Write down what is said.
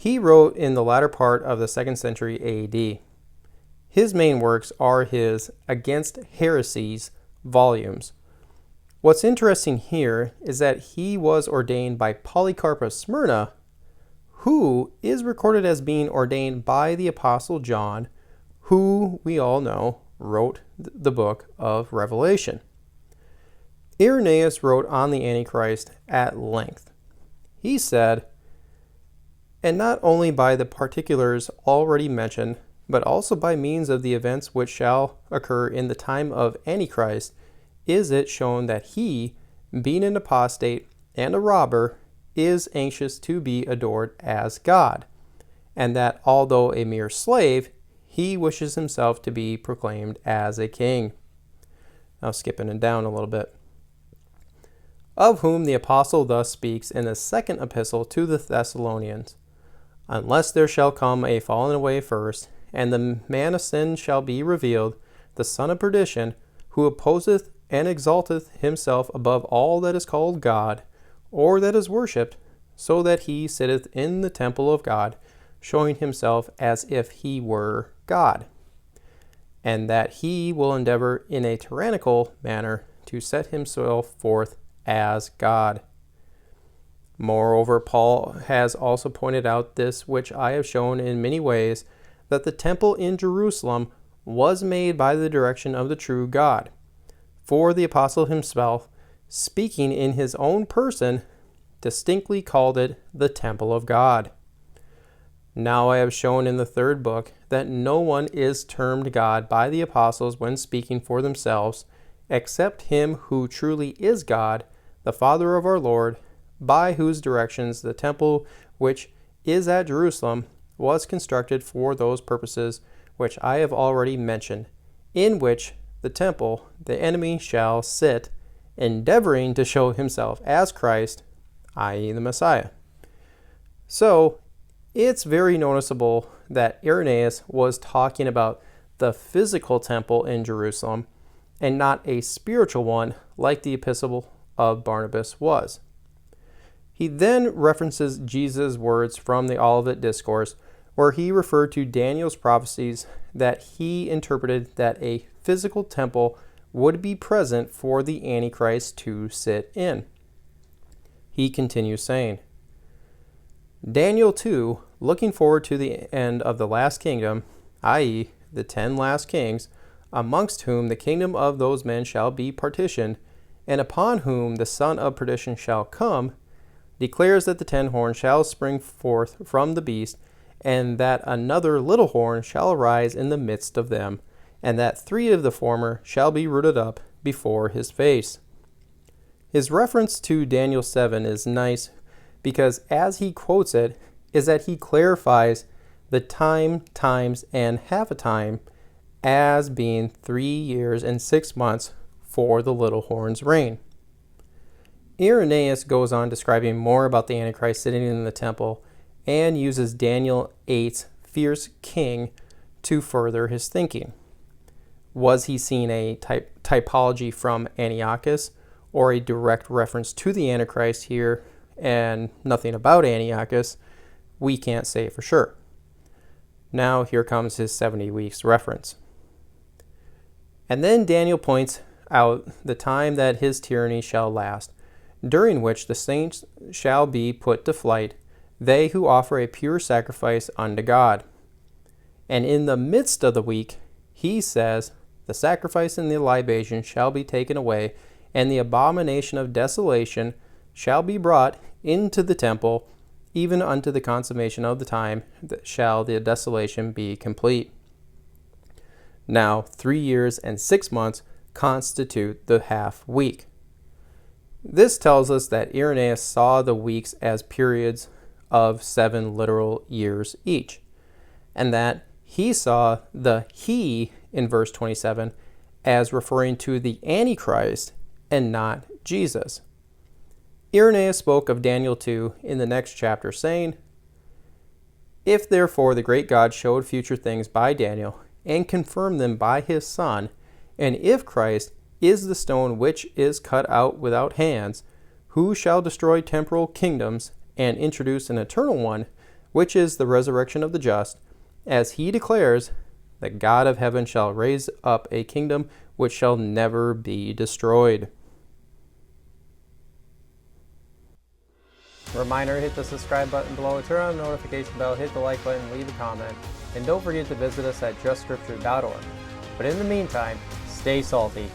He wrote in the latter part of the 2nd century AD. His main works are his Against Heresies volumes. What's interesting here is that he was ordained by Polycarp of Smyrna, who is recorded as being ordained by the Apostle John, who we all know wrote the book of Revelation. Irenaeus wrote on the Antichrist at length. He said, "And not only by the particulars already mentioned, but also by means of the events which shall occur in the time of Antichrist, is it shown that he, being an apostate and a robber, is anxious to be adored as God, and that although a mere slave, he wishes himself to be proclaimed as a king." Now skipping it down a little bit. Of whom the apostle thus speaks in the 2nd epistle to the Thessalonians. "Unless there shall come a falling away first, and the man of sin shall be revealed, the son of perdition, who opposeth and exalteth himself above all that is called God, or that is worshipped, so that he sitteth in the temple of God, showing himself as if he were God, and that he will endeavor in a tyrannical manner to set himself forth as God." Moreover, Paul has also pointed out this which I have shown in many ways, that the temple in Jerusalem was made by the direction of the true God. For the apostle himself, speaking in his own person, distinctly called it the temple of God. Now I have shown in the 3rd book that no one is termed God by the apostles when speaking for themselves, except him who truly is God, the Father of our Lord, by whose directions the temple which is at Jerusalem was constructed for those purposes which I have already mentioned, in which the temple the enemy shall sit, endeavoring to show himself as Christ, i.e. the Messiah. So, it's very noticeable that Irenaeus was talking about the physical temple in Jerusalem and not a spiritual one like the epistle of Barnabas was. He then references Jesus' words from the Olivet Discourse, where he referred to Daniel's prophecies that he interpreted that a physical temple would be present for the Antichrist to sit in. He continues saying, "Daniel too, looking forward to the end of the last kingdom, i.e., the 10 last kings, amongst whom the kingdom of those men shall be partitioned, and upon whom the son of perdition shall come, declares that the 10 horns shall spring forth from the beast, and that another little horn shall arise in the midst of them, and that 3 of the former shall be rooted up before his face." His reference to Daniel 7 is nice because as he quotes it, is that he clarifies the time, times, and half a time as being 3 years and 6 months for the little horn's reign. Irenaeus goes on describing more about the Antichrist sitting in the temple and uses Daniel 8's fierce king to further his thinking. Was he seeing a typology from Antiochus or a direct reference to the Antichrist here and nothing about Antiochus? We can't say for sure. Now here comes his 70 weeks reference. "And then Daniel points out the time that his tyranny shall last, during which the saints shall be put to flight, they who offer a pure sacrifice unto God. And in the midst of the week, he says, the sacrifice and the libation shall be taken away, and the abomination of desolation shall be brought into the temple, even unto the consummation of the time that shall the desolation be complete." Now 3 years and 6 months constitute the half week. This tells us that Irenaeus saw the weeks as periods of 7 literal years each, and that he saw the he in verse 27 as referring to the Antichrist and not Jesus. Irenaeus spoke of Daniel 2 in the next chapter, saying, "If therefore the great God showed future things by Daniel, and confirmed them by his Son, and if Christ is the stone which is cut out without hands, who shall destroy temporal kingdoms and introduce an eternal one, which is the resurrection of the just, as he declares that God of heaven shall raise up a kingdom which shall never be destroyed. Reminder, hit the subscribe button below, turn on the notification bell, hit the like button, leave a comment, and don't forget to visit us at justscripture.org. But in the meantime, stay salty.